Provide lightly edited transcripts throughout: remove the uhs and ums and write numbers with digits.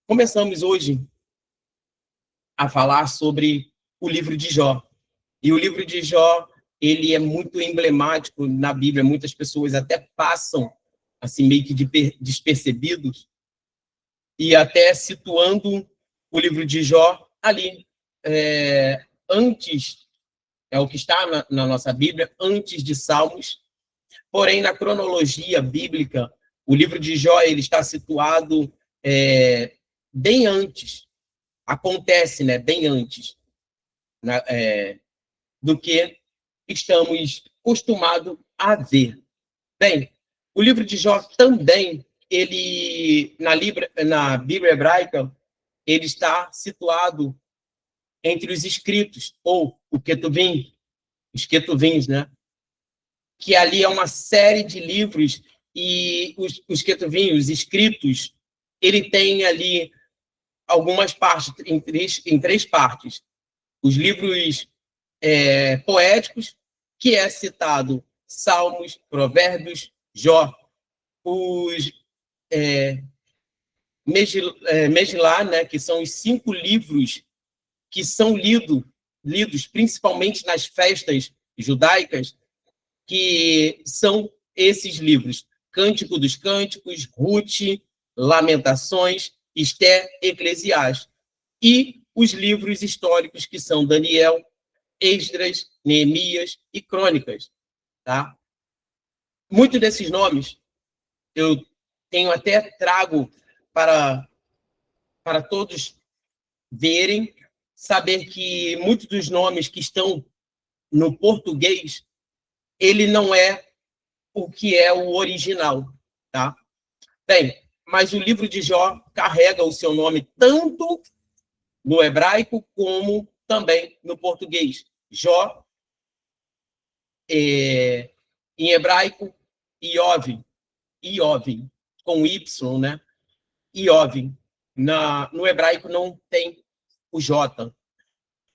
começamos hoje a falar sobre o livro de Jó. E o livro de Jó, ele é muito emblemático na Bíblia. Muitas pessoas até passam, assim, meio que despercebidos, e até situando o livro de Jó ali, antes, é o que está na nossa Bíblia, antes de Salmos. Porém, na cronologia bíblica, o livro de Jó ele está situado bem antes, acontece, né, bem antes do que estamos acostumados a ver. Bem, o livro de Jó também, ele na Bíblia hebraica, ele está situado entre os escritos, ou o Ketuvim, os Ketuvins, né? Que ali é uma série de livros, e os Ketuvim, os escritos, ele tem ali algumas partes, em três partes. Os livros poéticos, que é citado Salmos, Provérbios, Jó. Os Megilá, né, que são os 5 livros que são lidos principalmente nas festas judaicas, que são esses livros: Cântico dos Cânticos, Ruth, Lamentações, Esté, Eclesiastes. E os livros históricos, que são Daniel, Esdras, Neemias e Crônicas. Tá? Muitos desses nomes eu trago para todos verem, saber que muitos dos nomes que estão no português, ele não é o que é o original, tá? Bem, mas o livro de Jó carrega o seu nome tanto no hebraico como também no português. Jó, em hebraico, Iov, com Y, né? Iov. No hebraico não tem o J.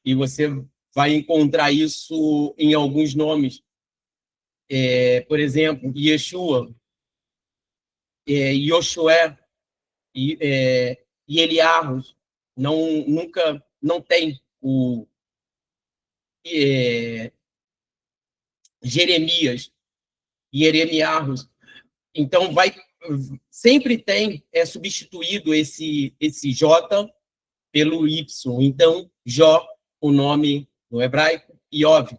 E você vai encontrar isso em alguns nomes. Por exemplo, Yeshua, Yoshua, Eliarros, não tem o Jeremias, Jeremiarros. Então, sempre substituído esse J pelo Y. Então, Jó, o nome no hebraico, Iov.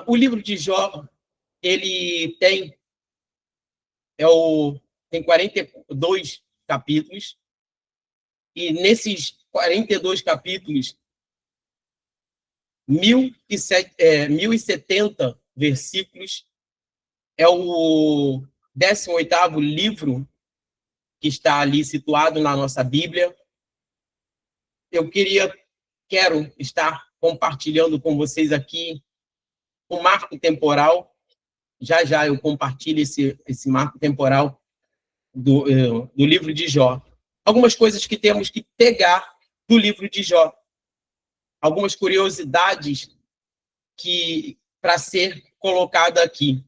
O livro de Jó, ele tem 42 capítulos, e nesses 42 capítulos, 1.070 versículos. É o 18º livro que está ali situado na nossa Bíblia. Eu quero estar compartilhando com vocês aqui um marco temporal. Já eu compartilho esse marco temporal do livro de Jó. Algumas coisas que temos que pegar do livro de Jó. Algumas curiosidades para ser colocada aqui.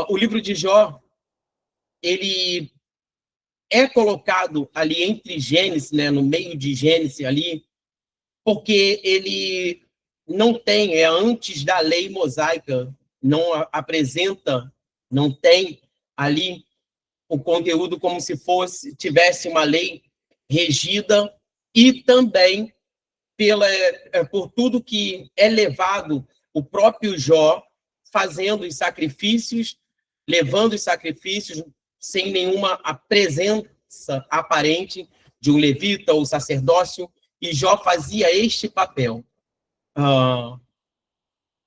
O livro de Jó, ele é colocado ali entre Gênesis, né, no meio de Gênesis ali, porque ele não tem, antes da lei mosaica, não apresenta, não tem ali o conteúdo como se tivesse uma lei regida, e também por tudo que é levado, o próprio Jó fazendo os sacrifícios, levando os sacrifícios sem nenhuma presença aparente de um levita ou sacerdócio, e Jó fazia este papel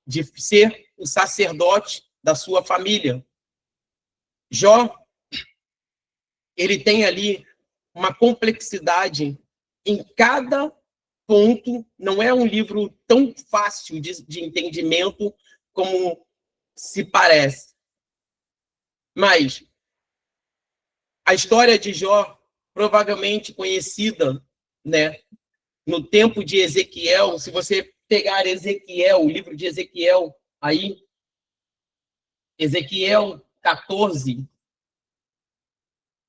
de ser o sacerdote da sua família. Jó, ele tem ali uma complexidade em cada ponto. Não é um livro tão fácil de entendimento como se parece. Mas a história de Jó, provavelmente conhecida, né, no tempo de Ezequiel. Se você pegar Ezequiel, o livro de Ezequiel, aí, Ezequiel 14,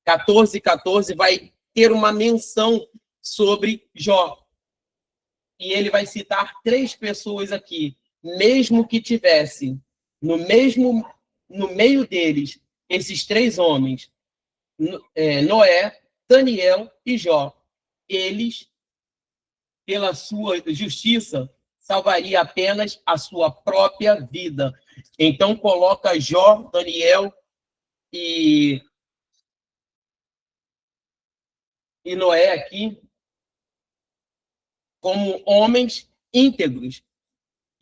14:14, vai ter uma menção sobre Jó. E ele vai citar 3 pessoas aqui, mesmo que tivesse no meio deles esses 3 homens, Noé, Daniel e Jó. Eles, pela sua justiça, salvaria apenas a sua própria vida. Então coloca Jó, Daniel e Noé aqui como homens íntegros.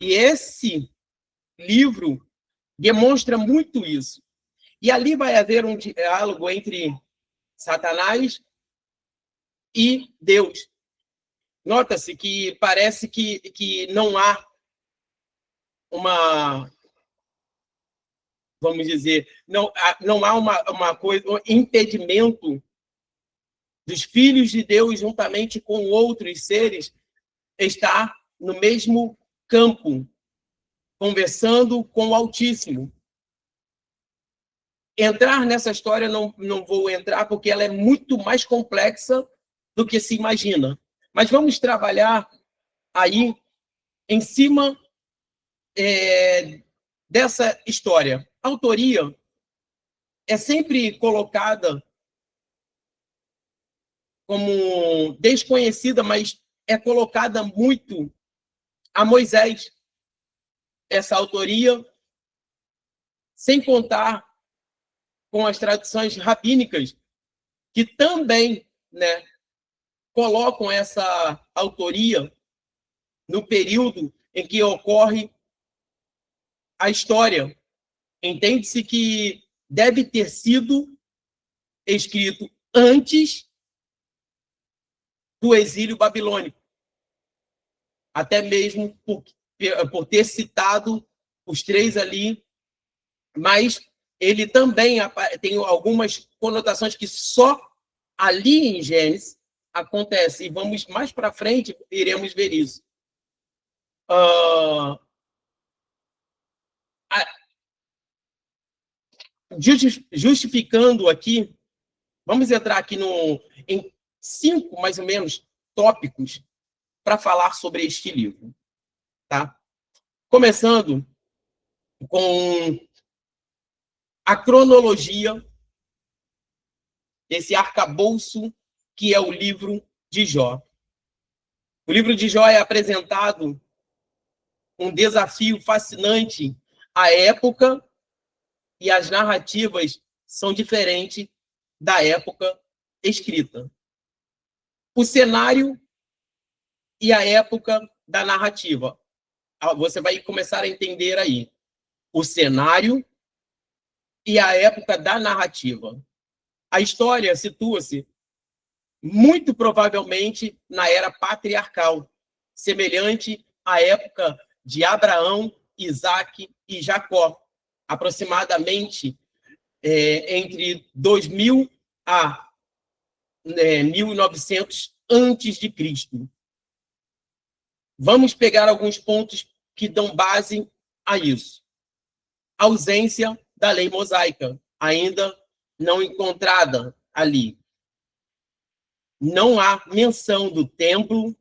E esse livro demonstra muito isso. E ali vai haver um diálogo entre Satanás e Deus. Nota-se que parece que não há uma, vamos dizer, não há uma coisa, um impedimento dos filhos de Deus, juntamente com outros seres, estar no mesmo campo, conversando com o Altíssimo. Entrar nessa história, não vou entrar, porque ela é muito mais complexa do que se imagina. Mas vamos trabalhar aí em cima dessa história. A autoria é sempre colocada como desconhecida, mas é colocada muito a Moisés, essa autoria, sem contar com as tradições rabínicas, que também, né, colocam essa autoria no período em que ocorre a história. Entende-se que deve ter sido escrito antes do exílio babilônico, até mesmo por ter citado os 3 ali, mas ele também tem algumas conotações que só ali em Gênesis acontece, e vamos mais para frente, iremos ver isso. Justificando aqui, vamos entrar aqui em 5, mais ou menos, tópicos para falar sobre este livro. Tá? Começando com a cronologia desse arcabouço que é o livro de Jó. O livro de Jó é apresentado um desafio fascinante à época, e as narrativas são diferentes da época escrita. O cenário e a época da narrativa. Você vai começar a entender aí. O cenário e a época da narrativa. A história situa-se muito provavelmente na era patriarcal, semelhante à época de Abraão, Isaque e Jacó, aproximadamente entre 2000 a 1900 antes de Cristo. Vamos pegar alguns pontos que dão base a isso. A ausência da lei mosaica, ainda não encontrada ali. Não há menção do templo,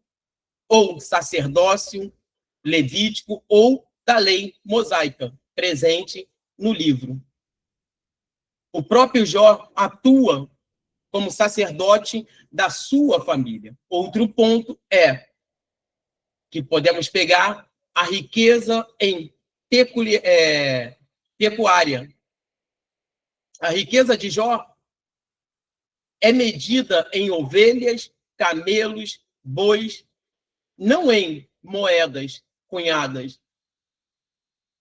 ou sacerdócio levítico, ou da lei mosaica, presente no livro. O próprio Jó atua como sacerdote da sua família. Outro ponto é que podemos pegar a riqueza em pecuária. A riqueza de Jó é medida em ovelhas, camelos, bois, não em moedas cunhadas.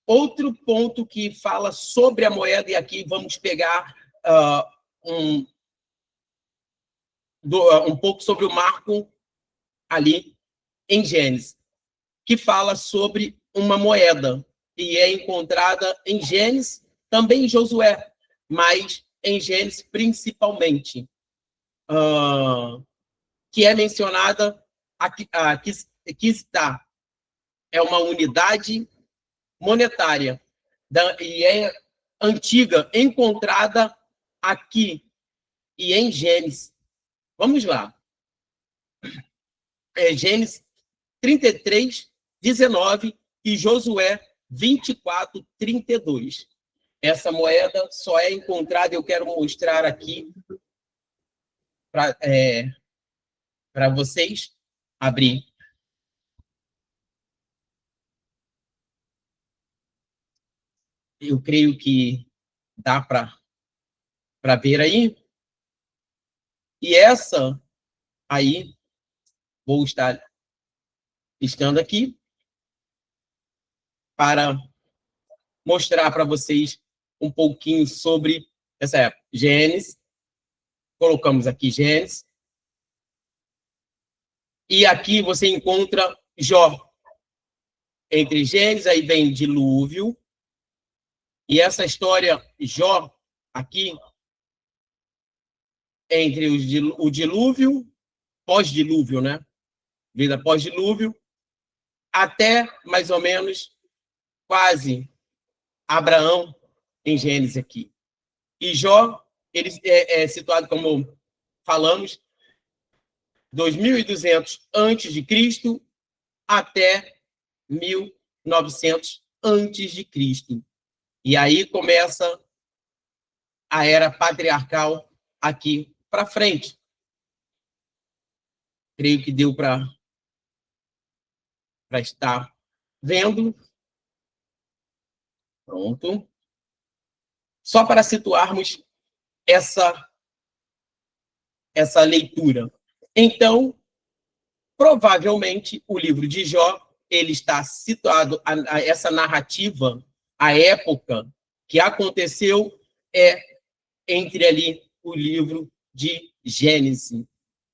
Outro ponto que fala sobre a moeda, e aqui vamos pegar um pouco sobre o marco ali em Gênesis, que fala sobre uma moeda, e é encontrada em Gênesis, também em Josué, mas em Gênesis principalmente, que é mencionada aqui está. É uma unidade monetária, e é antiga, encontrada aqui, e em Gênesis. Vamos lá. Gênesis 33, 19 e Josué 24, 32. Essa moeda só é encontrada, eu quero mostrar aqui para vocês. Abrir. Eu creio que dá para ver aí. E essa aí, vou estar estando aqui para mostrar para vocês um pouquinho sobre essa época. Gênesis, colocamos aqui Gênesis. E aqui você encontra Jó. Entre Gênesis, aí vem dilúvio. E essa história, Jó, aqui, entre o dilúvio, pós-dilúvio, né? Vida pós-dilúvio, até mais ou menos quase Abraão em Gênesis aqui. E Jó, ele é situado, como falamos, 2.200 antes de Cristo até 1.900 antes de Cristo. E aí começa a era patriarcal aqui para frente. Creio que deu para estar vendo. Pronto. Só para situarmos essa leitura. Então, provavelmente, o livro de Jó, ele está situado, a essa narrativa, a época que aconteceu entre ali o livro de Gênesis,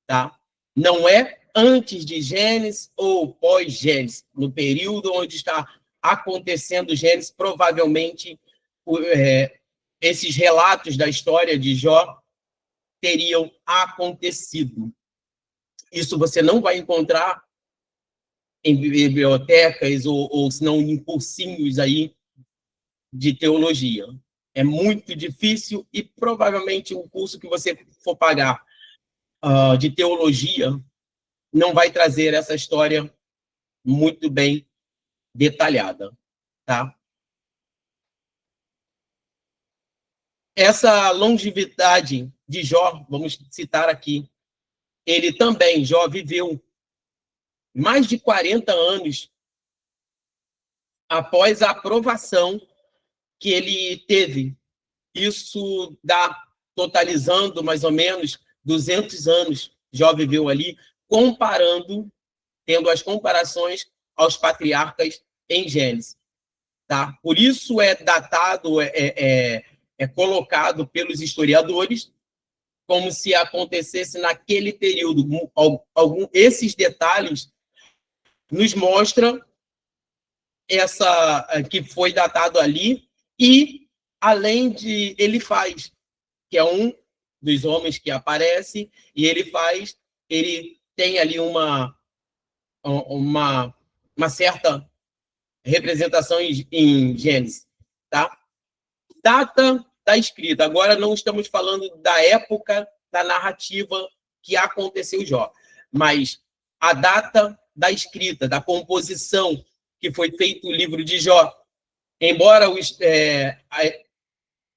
tá? Não é antes de Gênesis ou pós-Gênesis, no período onde está acontecendo Gênesis, provavelmente esses relatos da história de Jó teriam acontecido. Isso você não vai encontrar em bibliotecas ou se não em cursinhos aí de teologia. É muito difícil e provavelmente o curso que você for pagar de teologia não vai trazer essa história muito bem detalhada, tá? Essa longevidade de Jó, vamos citar aqui, ele também, Jó, viveu mais de 40 anos após a aprovação que ele teve. Isso dá, totalizando mais ou menos 200 anos, Jó viveu ali, tendo as comparações aos patriarcas em Gênesis. Tá? Por isso é datado, é colocado pelos historiadores como se acontecesse naquele período. Esses detalhes nos mostram que foi datado ali, e além de Elifaz, que é um dos homens que aparece, e ele tem ali uma certa representação em Gênesis, tá? Data da escrita. Agora não estamos falando da época da narrativa que aconteceu Jó, mas a data da escrita, da composição que foi feito o livro de Jó. Embora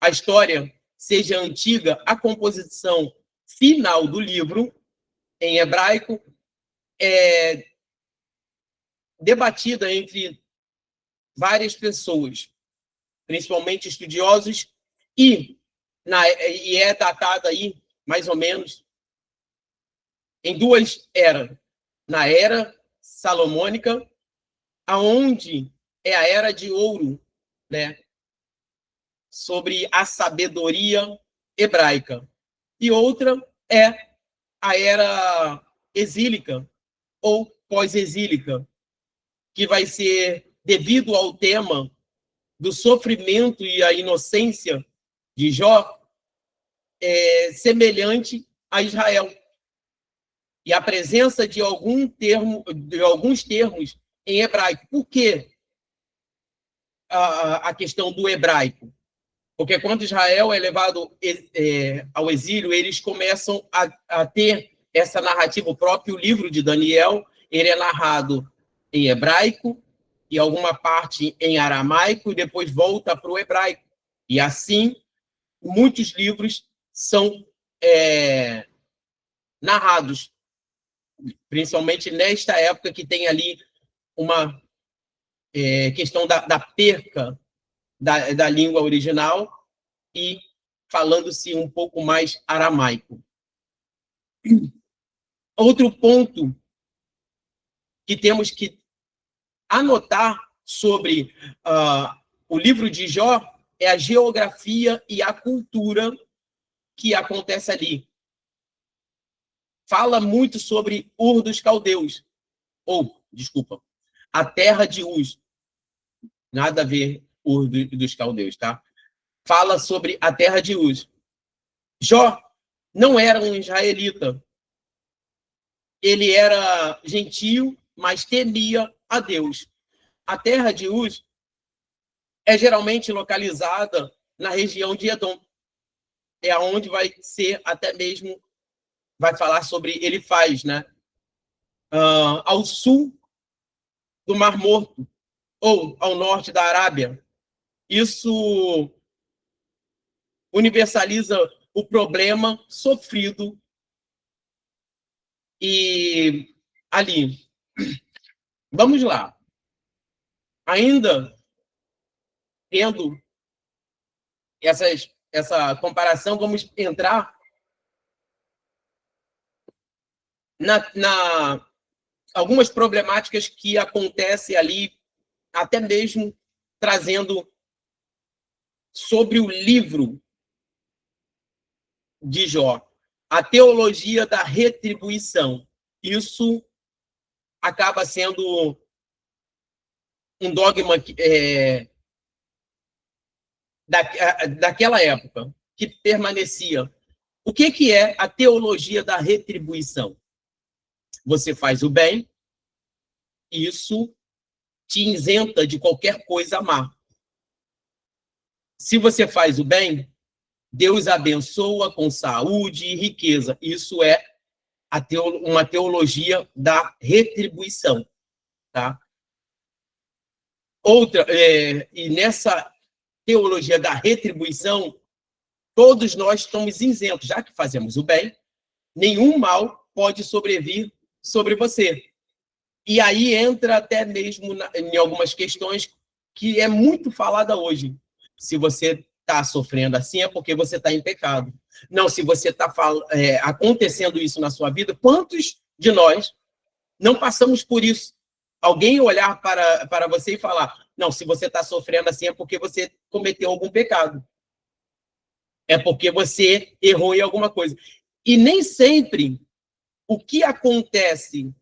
a história seja antiga, a composição final do livro, em hebraico, é debatida entre várias pessoas, principalmente estudiosos, e é datada aí, mais ou menos, em duas eras. Na era salomônica, aonde é a era de ouro, né, sobre a sabedoria hebraica. E outra é a era exílica ou pós-exílica, que vai ser, devido ao tema do sofrimento e a inocência de Jó, semelhante a Israel. E a presença de alguns termos em hebraico. Por quê a questão do hebraico? Porque quando Israel é levado ao exílio, eles começam a ter essa narrativa. O próprio livro de Daniel, ele é narrado em hebraico, e alguma parte em aramaico, e depois volta para o hebraico. E assim, muitos livros são narrados, principalmente nesta época que tem ali uma questão da perca da língua original e falando-se um pouco mais aramaico. Outro ponto que temos que anotar sobre o livro de Jó é a geografia e a cultura que acontece ali. Fala muito sobre Ur dos Caldeus, a terra de Uz. Nada a ver Ur dos Caldeus, tá? Fala sobre a terra de Uz. Jó não era um israelita. Ele era gentio, mas temia a Deus. A terra de Uz é geralmente localizada na região de Edom. É onde vai ser até mesmo, vai falar sobre Elifaz, né? Ao sul do Mar Morto, ou ao norte da Arábia. Isso universaliza o problema sofrido e ali. Vamos lá. Ainda tendo essa comparação, vamos entrar na algumas problemáticas que acontecem ali, até mesmo trazendo sobre o livro de Jó, a teologia da retribuição. Isso acaba sendo um dogma daquela época, que permanecia. O que é a teologia da retribuição? Você faz o bem, isso te isenta de qualquer coisa má. Se você faz o bem, Deus abençoa com saúde e riqueza. Isso é uma teologia da retribuição, tá? Outra, e nessa teologia da retribuição, todos nós estamos isentos, já que fazemos o bem, nenhum mal pode sobrevir sobre você. E aí entra até mesmo em algumas questões que é muito falada hoje. Se você está sofrendo assim, é porque você está em pecado. Não, se você está acontecendo isso na sua vida, quantos de nós não passamos por isso? Alguém olhar para você e falar, não, se você está sofrendo assim, é porque você cometeu algum pecado. É porque você errou em alguma coisa. E nem sempre o que acontece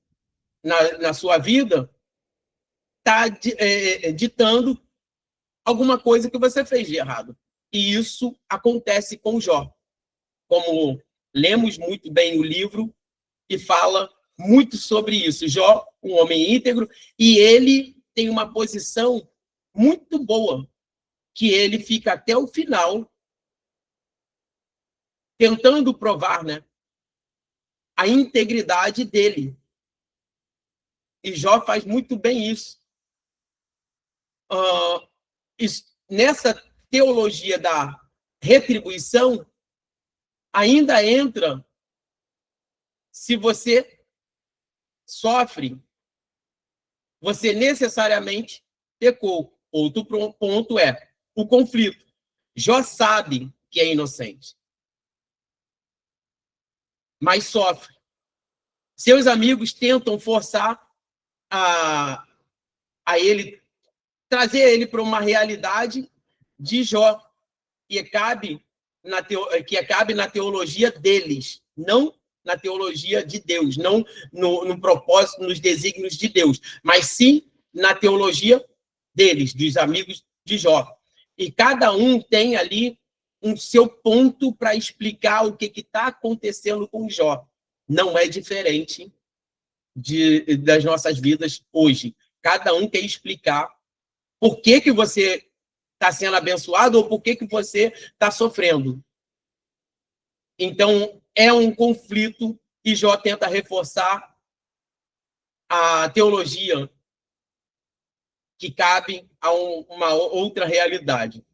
na sua vida está ditando alguma coisa que você fez de errado. E isso acontece com Jó. Como lemos muito bem o livro e fala muito sobre isso. Jó, um homem íntegro, e ele tem uma posição muito boa, que ele fica até o final tentando provar, né, a integridade dele. E Jó faz muito bem isso. Nessa teologia da retribuição, ainda entra, se você sofre, você necessariamente pecou. Outro ponto é o conflito. Jó sabe que é inocente, mas sofre. Seus amigos tentam forçar a ele, trazer ele para uma realidade de Jó, que cabe na teologia deles, não na teologia de Deus, não no propósito, nos desígnios de Deus, mas sim na teologia deles, dos amigos de Jó. E cada um tem ali um seu ponto para explicar o que está acontecendo com Jó. Não é diferente das nossas vidas hoje. Cada um quer explicar por que você está sendo abençoado ou por que você está sofrendo. Então, é um conflito e Jó tenta reforçar a teologia que cabe a uma outra realidade.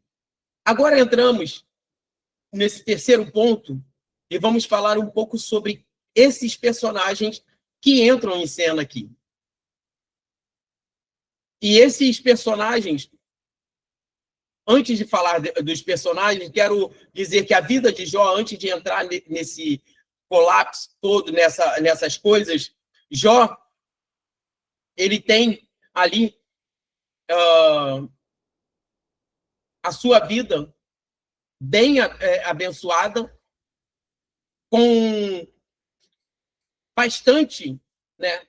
Agora entramos nesse terceiro ponto e vamos falar um pouco sobre esses personagens que entram em cena aqui. E esses personagens, antes de falar dos personagens, quero dizer que a vida de Jó, antes de entrar nesse colapso todo, nessas coisas, Jó, ele tem ali a sua vida bem abençoada, com bastante, né,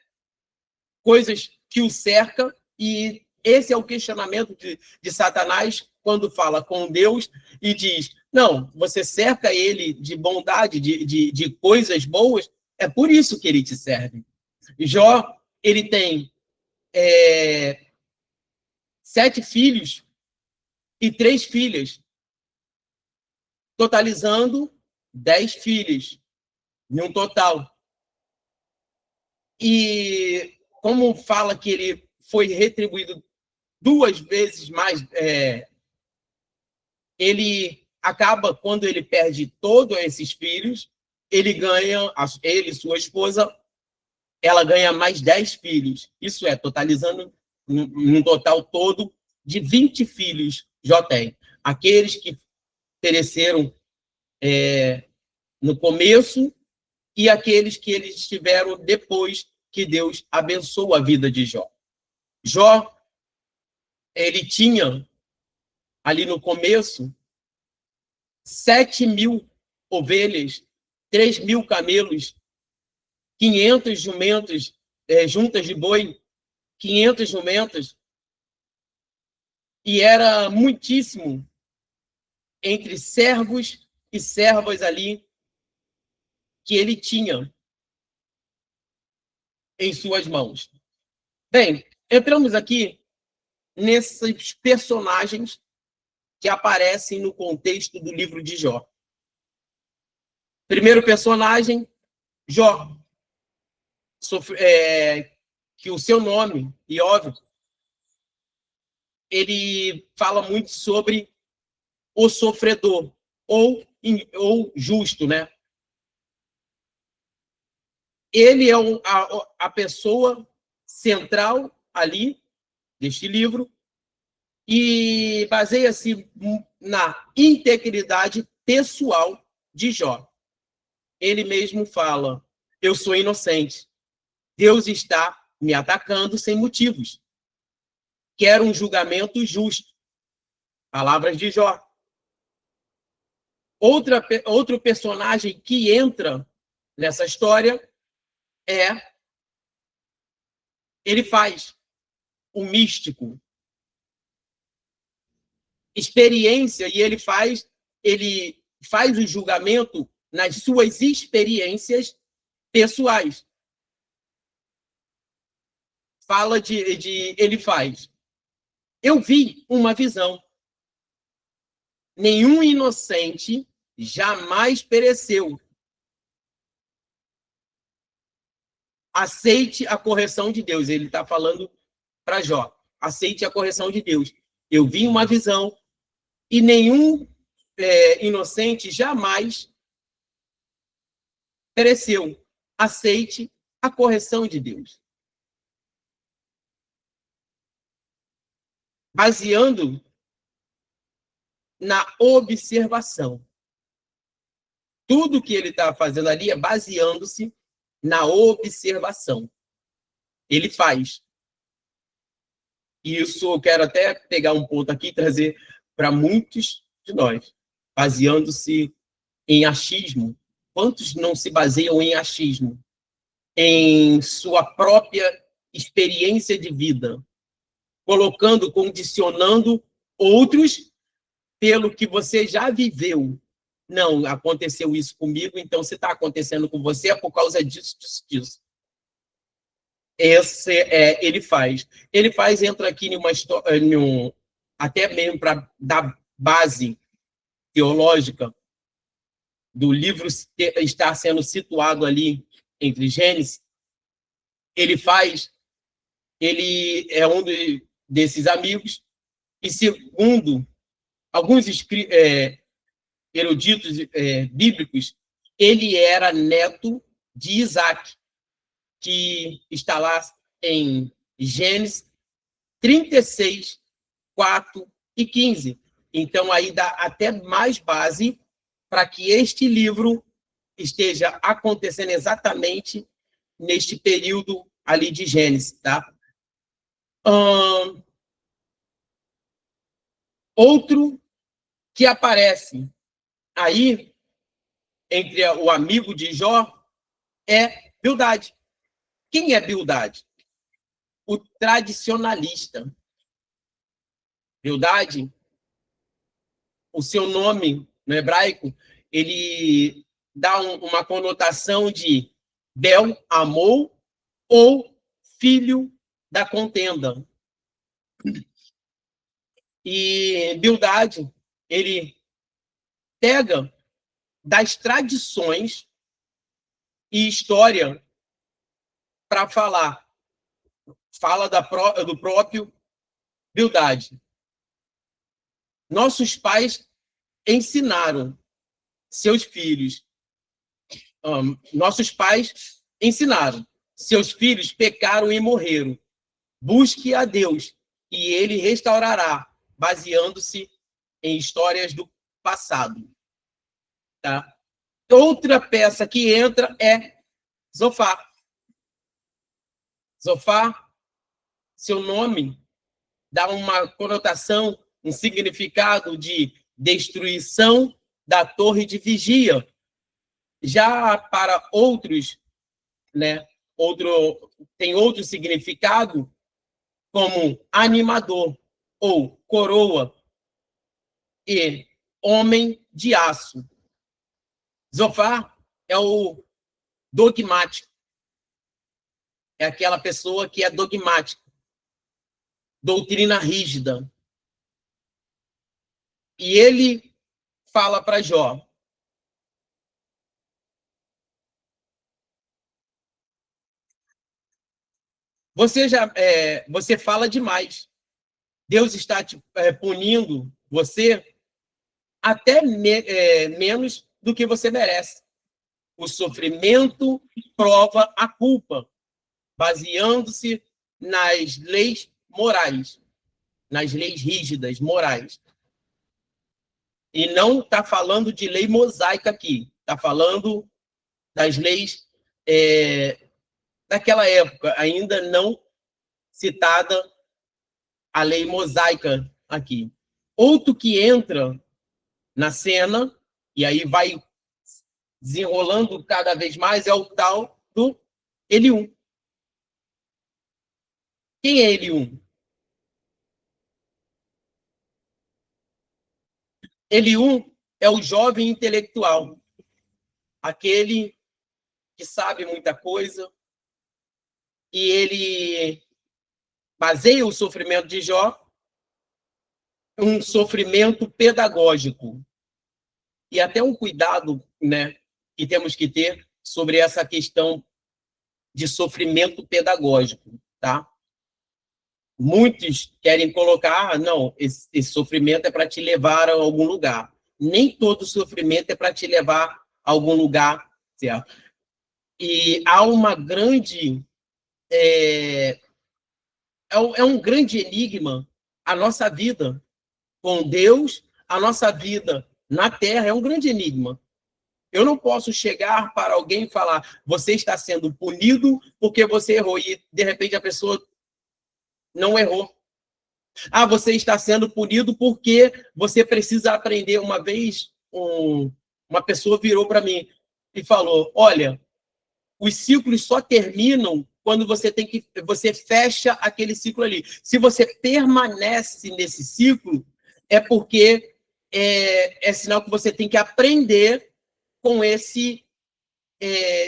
coisas que o cercam, e esse é o questionamento de Satanás quando fala com Deus e diz, não, você cerca ele de bondade, de coisas boas, é por isso que ele te serve. Jó, ele tem 7 filhos e 3 filhas, totalizando 10 filhos, em um total. E como fala que ele foi retribuído 2 vezes mais, ele acaba, quando ele perde todos esses filhos, ele ganha, ele e sua esposa, ela ganha mais 10 filhos. Isso é, totalizando um total todo de 20 filhos, Jó tem. Aqueles que pereceram no começo e aqueles que eles tiveram depois que Deus abençoou a vida de Jó. Jó, ele tinha, ali no começo, 7.000 ovelhas, 3.000 camelos, 500 jumentos, juntas de boi, 500 jumentas, e era muitíssimo entre servos e servas ali que ele tinha em suas mãos. Bem, entramos aqui nesses personagens que aparecem no contexto do livro de Jó. Primeiro personagem, Jó, que o seu nome, Iov, ele fala muito sobre o sofredor, ou justo, né? Ele é a pessoa central ali deste livro e baseia-se na integridade pessoal de Jó. Ele mesmo fala, eu sou inocente. Deus está me atacando sem motivos. Quero um julgamento justo. Palavras de Jó. Outro personagem que entra nessa história ele faz o místico. Experiência, e ele faz o julgamento nas suas experiências pessoais. Fala ele faz. Eu vi uma visão. Nenhum inocente jamais pereceu. Aceite a correção de Deus. Ele está falando para Jó. Aceite a correção de Deus. Eu vi uma visão e nenhum inocente jamais pereceu. Aceite a correção de Deus. Baseando na observação. Tudo que ele está fazendo ali é baseando-se na observação. Ele faz. E isso eu quero até pegar um ponto aqui e trazer para muitos de nós, baseando-se em achismo. Quantos não se baseiam em achismo? Em sua própria experiência de vida, colocando, condicionando outros pelo que você já viveu. Não, aconteceu isso comigo, então se está acontecendo com você é por causa disso, disso. Ele faz. Entra aqui até mesmo para dar base teológica do livro estar sendo situado ali entre Gênesis, ele é um desses amigos, e segundo alguns eruditos bíblicos, ele era neto de Isaac, que está lá em Gênesis 36, 4 e 15. Então, aí dá até mais base para que este livro esteja acontecendo exatamente neste período ali de Gênesis, tá? Outro que aparece aí, entre o amigo de Jó, é Bildade. Quem é Bildade? O tradicionalista. Bildade, o seu nome no hebraico, ele dá uma conotação de Bel, amou, ou filho da contenda. E Bildade, ele pega das tradições e história para falar. Fala do próprio Bildade. Nossos pais ensinaram seus filhos. Nossos pais ensinaram. Seus filhos pecaram e morreram. Busque a Deus e ele restaurará, baseando-se em histórias do passado. Tá? Outra peça que entra é Zofar. Zofar, seu nome, dá uma conotação, um significado de destruição da torre de vigia. Já para outros, né, tem outro significado, como animador, ou coroa, e homem de aço. Zofar é o dogmático. É aquela pessoa que é dogmática. Doutrina rígida. E ele fala para Jó: você fala demais. Deus está te punindo você até menos do que você merece. O sofrimento prova a culpa, baseando-se nas leis morais, nas leis rígidas, morais. E não está falando de lei mosaica aqui, está falando das leis daquela época, ainda não citada a lei mosaica aqui. Outro que entra na cena, e aí vai desenrolando cada vez mais, é o tal do Eliú. Quem é Eliú? Eliú é o jovem intelectual, aquele que sabe muita coisa, e ele baseia o sofrimento de Jó em um sofrimento pedagógico. E até um cuidado, né, que temos que ter sobre essa questão de sofrimento pedagógico, tá? Muitos querem colocar, não, esse sofrimento é para te levar a algum lugar. Nem todo sofrimento é para te levar a algum lugar, certo? E há uma grande... É um grande enigma a nossa vida com Deus, a nossa vida na Terra, é um grande enigma. Eu não posso chegar para alguém e falar: você está sendo punido porque você errou, e de repente a pessoa não errou. Ah, você está sendo punido porque você precisa aprender. Uma vez, uma pessoa virou para mim e falou: olha, os ciclos só terminam quando você fecha aquele ciclo ali. Se você permanece nesse ciclo, é porque é sinal que você tem que aprender com esse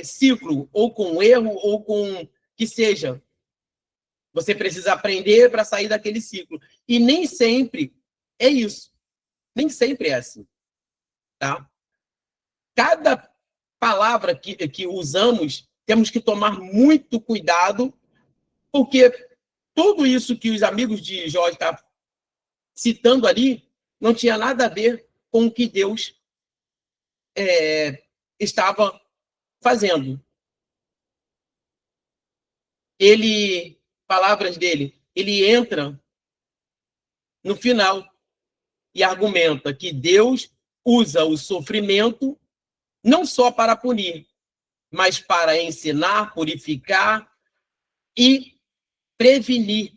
ciclo, ou com erro, ou com que seja. Você precisa aprender para sair daquele ciclo. E nem sempre é isso. Nem sempre é assim, tá? Cada palavra que usamos, temos que tomar muito cuidado, porque tudo isso que os amigos de Jó estão citando ali não tinha nada a ver com o que Deus estava fazendo. Ele, palavras dele, ele entra no final e argumenta que Deus usa o sofrimento não só para punir, mas para ensinar, purificar e prevenir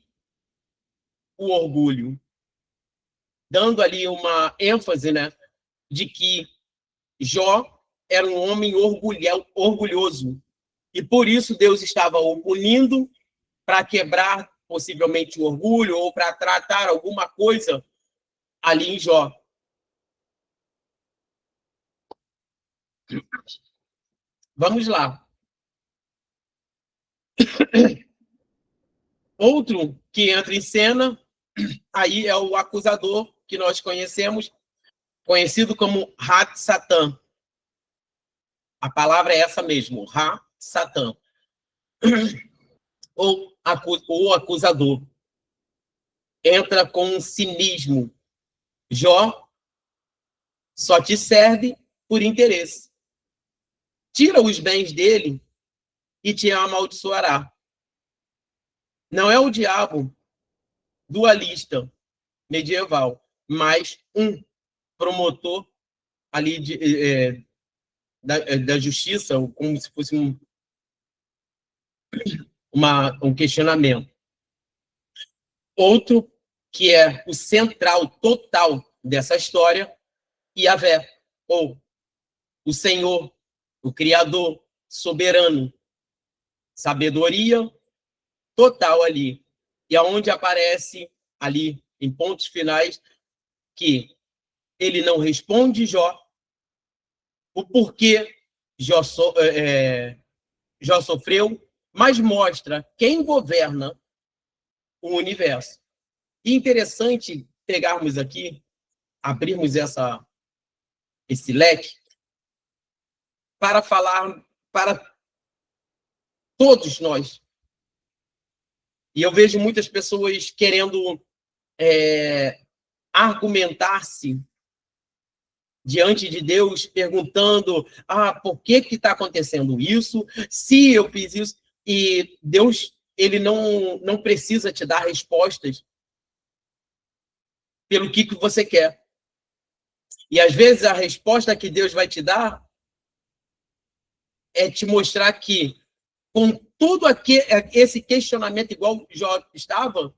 o orgulho, dando ali uma ênfase, né, de que Jó era um homem orgulhoso, e por isso Deus estava o punindo para quebrar possivelmente o orgulho ou para tratar alguma coisa ali em Jó. Vamos lá. Outro que entra em cena, aí é o acusador, que nós conhecemos, conhecido como Hat-Satã. A palavra é essa mesmo, Ra-Satã. Ou o acusador. Entra com um cinismo. Jó só te serve por interesse. Tira os bens dele e te amaldiçoará. Não é o diabo dualista medieval, mas um promotor ali da justiça, como se fosse um questionamento. Outro que é o central total dessa história, Yahvé, ou o Senhor, o Criador, soberano, sabedoria total ali. E aonde aparece ali, em pontos finais, que ele não responde Jó, o porquê Jó, Jó sofreu, mas mostra quem governa o universo. E interessante pegarmos aqui, abrirmos esse leque, para falar para todos nós. E eu vejo muitas pessoas querendo argumentar-se diante de Deus, perguntando: por que está acontecendo isso? Se eu fiz isso? E Deus, ele não precisa te dar respostas pelo que você quer. E às vezes a resposta que Deus vai te dar é te mostrar que, com tudo esse questionamento igual Jó estava,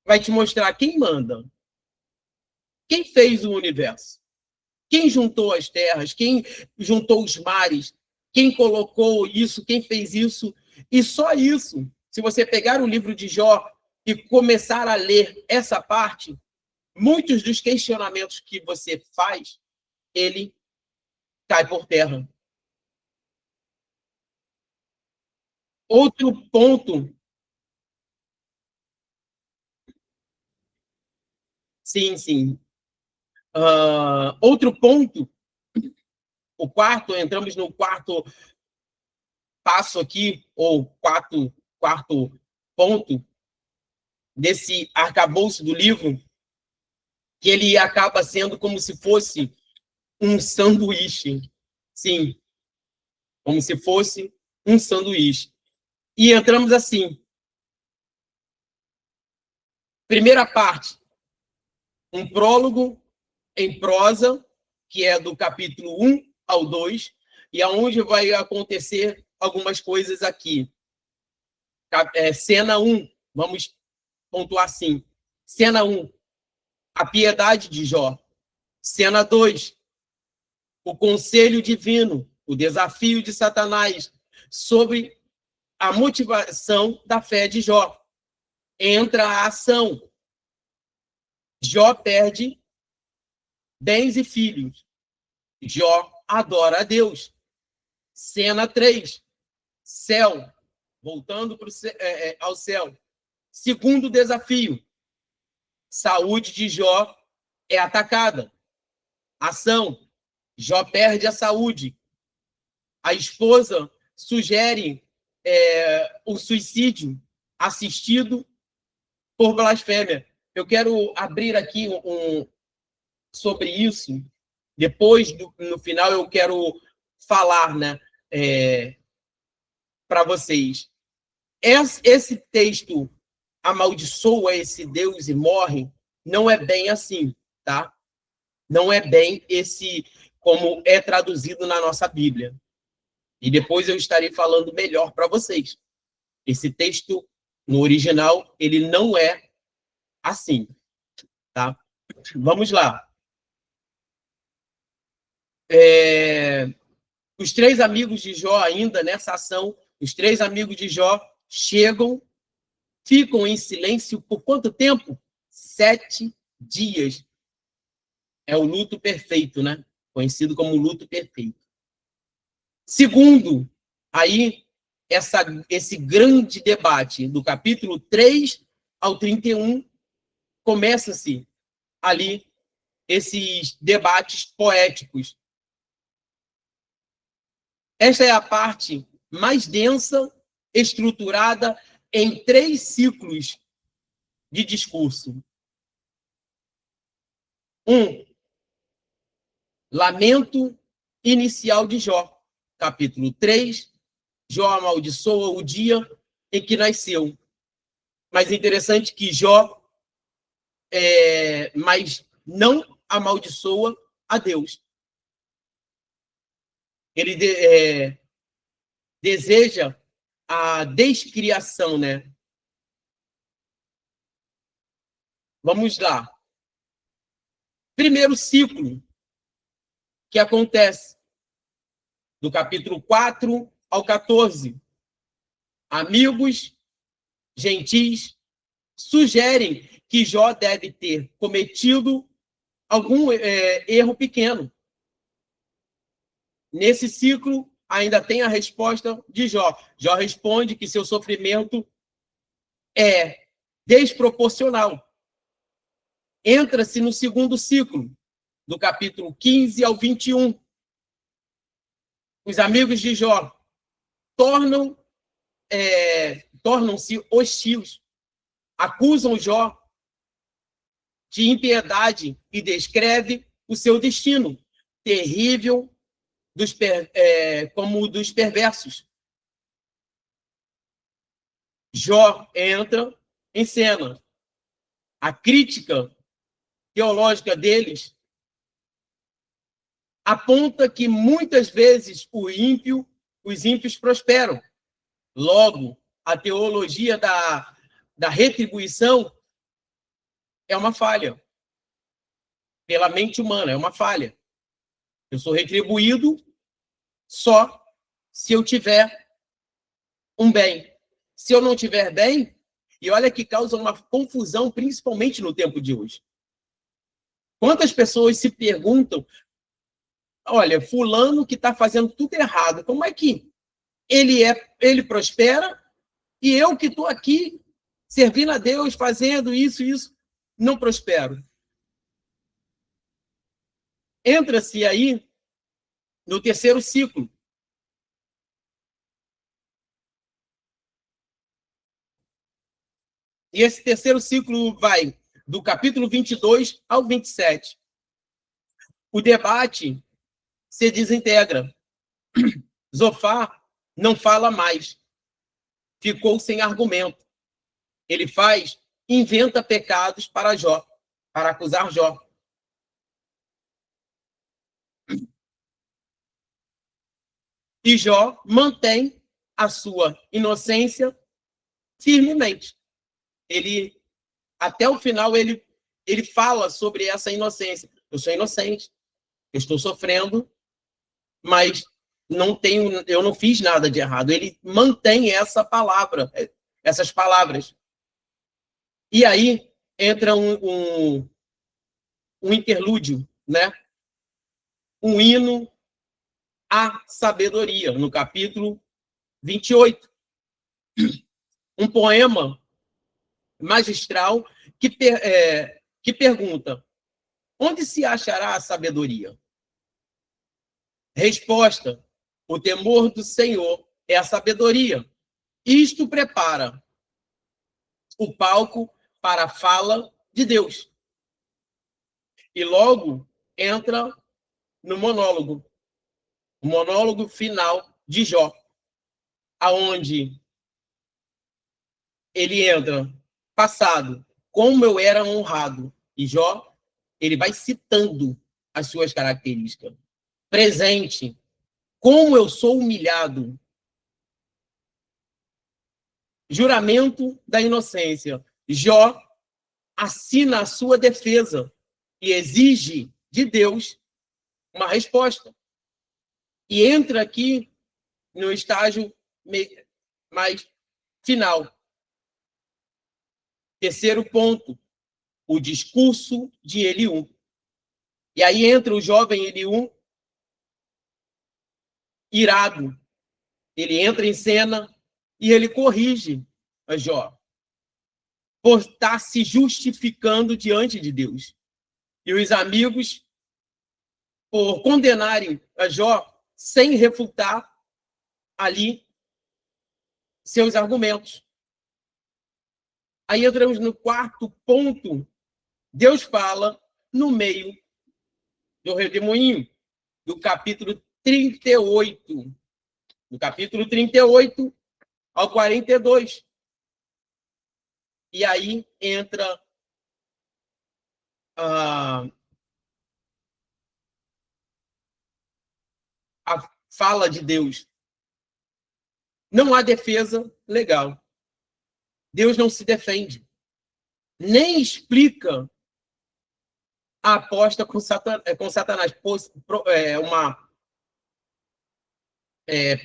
vai te mostrar quem manda, quem fez o universo, quem juntou as terras, quem juntou os mares, quem colocou isso, quem fez isso. E só isso, se você pegar o livro de Jó e começar a ler essa parte, muitos dos questionamentos que você faz, ele cai por terra. Outro ponto. Sim, sim. Outro ponto, entramos no quarto passo aqui, ou quarto ponto desse arcabouço do livro, que ele acaba sendo como se fosse um sanduíche. Sim, como se fosse um sanduíche. E entramos assim. Primeira parte, um prólogo em prosa, que é do capítulo 1 ao 2, e aonde vai acontecer algumas coisas aqui. Cena 1, vamos pontuar assim. Cena 1, a piedade de Jó. Cena 2, o conselho divino, o desafio de Satanás sobre a motivação da fé de Jó. Entra a ação. Jó perde bens e filhos. Jó adora a Deus. Cena 3, céu, voltando ao céu. Segundo desafio, saúde de Jó é atacada. Ação, Jó perde a saúde. A esposa sugere o suicídio assistido por blasfêmia. Eu quero abrir aqui sobre isso. Depois, no final, eu quero falar, né, para vocês. Esse texto, amaldiçoa esse Deus e morre, não é bem assim, tá? Não é bem esse como é traduzido na nossa Bíblia. E depois eu estarei falando melhor para vocês. Esse texto, no original, ele não é assim, tá? Vamos lá. Os 3 amigos de Jó ainda nessa ação, os 3 amigos de Jó chegam, ficam em silêncio por quanto tempo? 7 dias. É o luto perfeito, né? Conhecido como luto perfeito. Segundo, aí, esse grande debate do capítulo 3 ao 31, começa-se ali esses debates poéticos. Esta é a parte mais densa, estruturada em 3 ciclos de discurso. 1. Lamento inicial de Jó. Capítulo 3, Jó amaldiçoa o dia em que nasceu. Mas é interessante que Jó mas não amaldiçoa a Deus. Ele deseja a descriação, né? Vamos lá. Primeiro ciclo que acontece do capítulo 4 ao 14. Amigos gentis sugerem que Jó deve ter cometido algum erro pequeno. Nesse ciclo, ainda tem a resposta de Jó. Jó responde que seu sofrimento é desproporcional. Entra-se no segundo ciclo, do capítulo 15 ao 21. Os amigos de Jó tornam-se hostis, acusam Jó de impiedade e descreve o seu destino terrível como o dos perversos. Jó entra em cena. A crítica teológica deles aponta que muitas vezes os ímpios prosperam. Logo, a teologia da retribuição é uma falha. Pela mente humana, é uma falha. Eu sou retribuído só se eu tiver um bem. Se eu não tiver bem, e olha que causa uma confusão, principalmente no tempo de hoje. Quantas pessoas se perguntam, olha, fulano que está fazendo tudo errado, como é que ele prospera e eu que estou aqui servindo a Deus, fazendo isso, não prospero? Entra-se aí no terceiro ciclo. E esse terceiro ciclo vai do capítulo 22 ao 27. O debate se desintegra. Zofar não fala mais. Ficou sem argumento. Ele inventa pecados para Jó, para acusar Jó. E Jó mantém a sua inocência firmemente. Ele, até o final, ele fala sobre essa inocência. Eu sou inocente, eu estou sofrendo, mas eu não fiz nada de errado. Ele mantém essas palavras. E aí entra um interlúdio, né? Um hino à sabedoria, no capítulo 28. Um poema magistral que pergunta: onde se achará a sabedoria? Resposta: o temor do Senhor é a sabedoria. Isto prepara o palco para a fala de Deus. E logo entra no monólogo, o monólogo final de Jó, aonde ele entra: passado, como eu era honrado. E Jó, ele vai citando as suas características. Presente, como eu sou humilhado. Juramento da inocência. Jó assina a sua defesa e exige de Deus uma resposta. E entra aqui no estágio mais final. Terceiro ponto, o discurso de Eliú. E aí entra o jovem Eliú, irado. Ele entra em cena e ele corrige a Jó por estar se justificando diante de Deus. E os amigos, por condenarem a Jó sem refutar ali seus argumentos. Aí entramos no quarto ponto. Deus fala no meio do redemoinho, do capítulo 38. Do capítulo 38 ao 42. E aí entra a fala de Deus. Não há defesa legal. Deus não se defende. Nem explica a aposta com Satanás.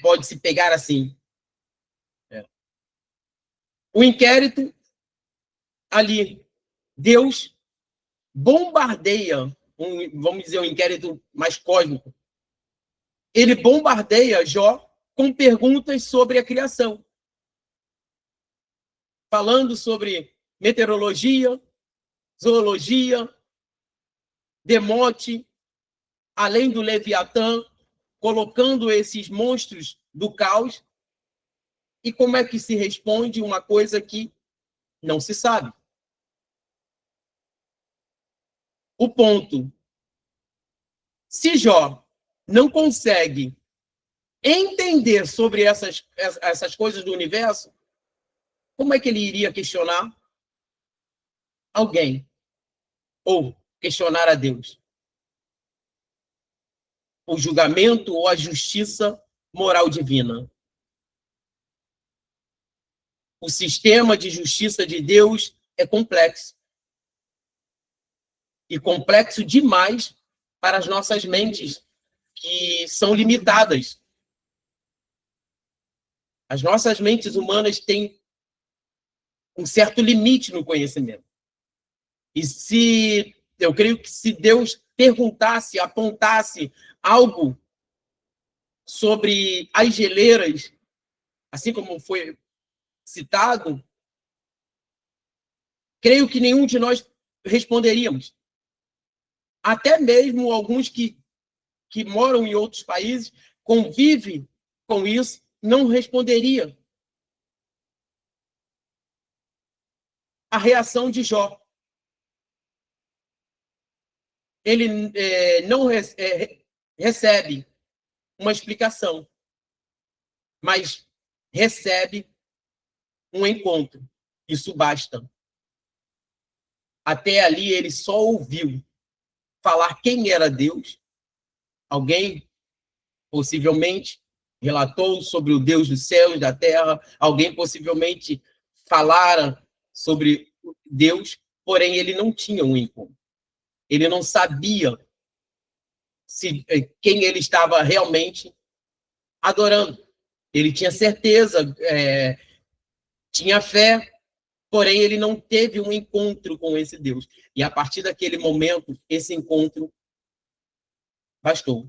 Pode-se pegar assim. O inquérito ali. Deus bombardeia, vamos dizer, um inquérito mais cósmico. Ele bombardeia Jó com perguntas sobre a criação. Falando sobre meteorologia, zoologia, Demote, além do Leviatã, colocando esses monstros do caos. E como é que se responde uma coisa que não se sabe? O ponto: se Jó não consegue entender sobre essas coisas do universo, como é que ele iria questionar alguém? Ou questionar a Deus? O julgamento ou a justiça moral divina? O sistema de justiça de Deus é complexo. E complexo demais para as nossas mentes, que são limitadas. As nossas mentes humanas têm um certo limite no conhecimento. E eu creio que se Deus perguntasse, apontasse algo sobre as geleiras, assim como foi citado, creio que nenhum de nós responderíamos. Até mesmo alguns que moram em outros países, convivem com isso, não responderia. A reação de Jó. Ele não recebe uma explicação, mas recebe um encontro. Isso basta. Até ali ele só ouviu falar quem era Deus. Alguém, possivelmente, relatou sobre o Deus dos céus e da terra. Alguém, possivelmente, falara sobre Deus, porém ele não tinha um encontro. Ele não sabia quem ele estava realmente adorando. Ele tinha certeza, tinha fé, porém ele não teve um encontro com esse Deus. E a partir daquele momento, esse encontro bastou.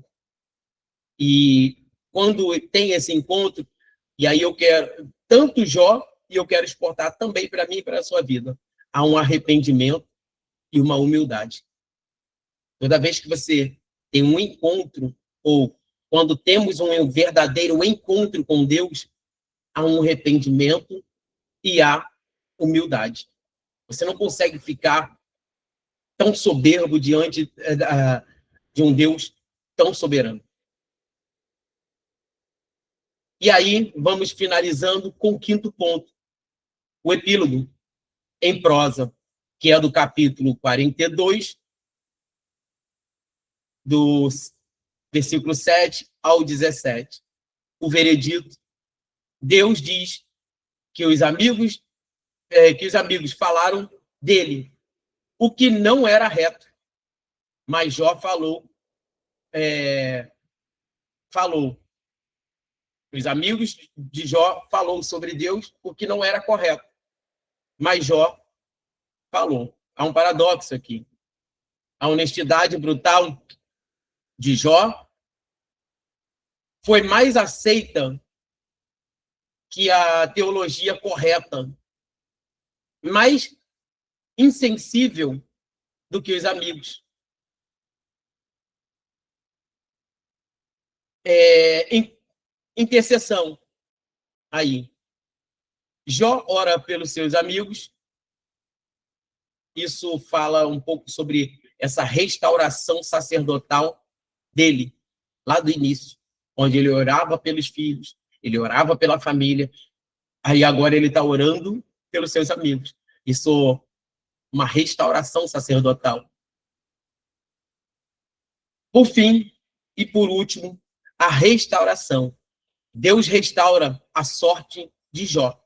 E quando tem esse encontro, e aí eu quero, tanto Jó, e eu quero exportar também para mim e para a sua vida, há um arrependimento, e uma humildade. Toda vez que você tem um encontro, ou quando temos um verdadeiro encontro com Deus, há um arrependimento e há humildade. Você não consegue ficar tão soberbo diante de um Deus tão soberano. E aí, vamos finalizando com o quinto ponto, o epílogo em prosa, que é do capítulo 42, do versículo 7 ao 17. O veredito. Deus diz que os amigos falaram dele, o que não era reto. Mas Jó falou. Os amigos de Jó falou sobre Deus, o que não era correto. Mas Jó falou. Há um paradoxo aqui. A honestidade brutal de Jó foi mais aceita que a teologia correta, mais insensível do que os amigos. Intercessão. Aí. Jó ora pelos seus amigos. Isso fala um pouco sobre essa restauração sacerdotal dele, lá do início, onde ele orava pelos filhos, ele orava pela família, aí agora ele está orando pelos seus amigos. Isso uma restauração sacerdotal. Por fim, e por último, a restauração. Deus restaura a sorte de Jó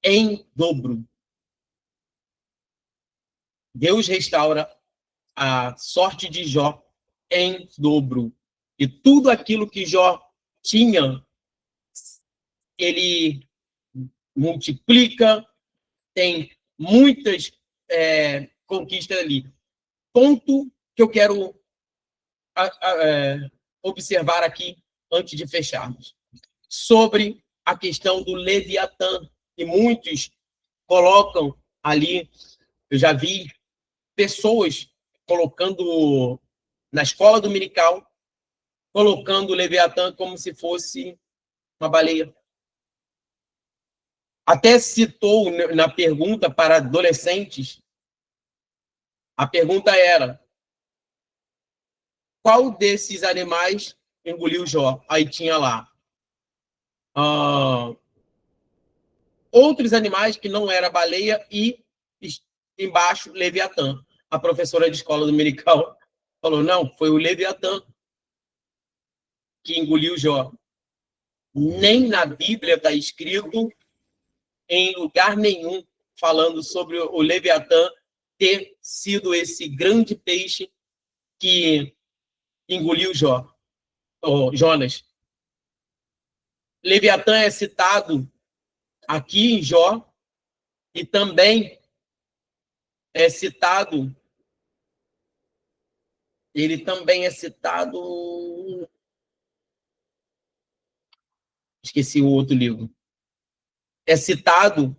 em dobro. Deus restaura a sorte de Jó em dobro. E tudo aquilo que Jó tinha, ele multiplica, tem muitas conquistas ali. Ponto que eu quero observar aqui, antes de fecharmos, sobre a questão do Leviatã, que muitos colocam ali. Eu já vi pessoas colocando na escola dominical, colocando o Leviatã como se fosse uma baleia. Até citou na pergunta para adolescentes, a pergunta era: qual desses animais engoliu Jó? Aí tinha lá outros animais que não era baleia e embaixo Leviatã. A professora de escola dominical falou: não, foi o Leviatã que engoliu Jó. Nem na Bíblia está escrito em lugar nenhum falando sobre o Leviatã ter sido esse grande peixe que engoliu Jonas. Leviatã é citado aqui em Jó e também é citado, esqueci o outro livro, é citado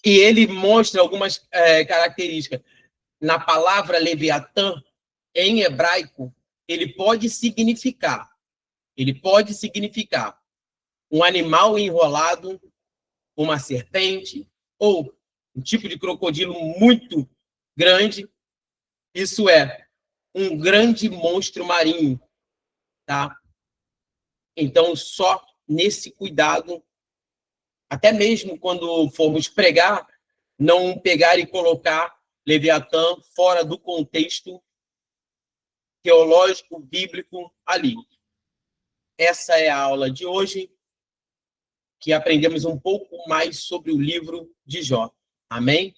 e ele mostra algumas características. Na palavra Leviatã, em hebraico, ele pode significar um animal enrolado, uma serpente, ou um tipo de crocodilo muito grande. Isso é um grande monstro marinho, tá? Então, só nesse cuidado, até mesmo quando formos pregar, não pegar e colocar Leviatã fora do contexto teológico, bíblico ali. Essa é a aula de hoje, que aprendemos um pouco mais sobre o livro de Jó. Amém?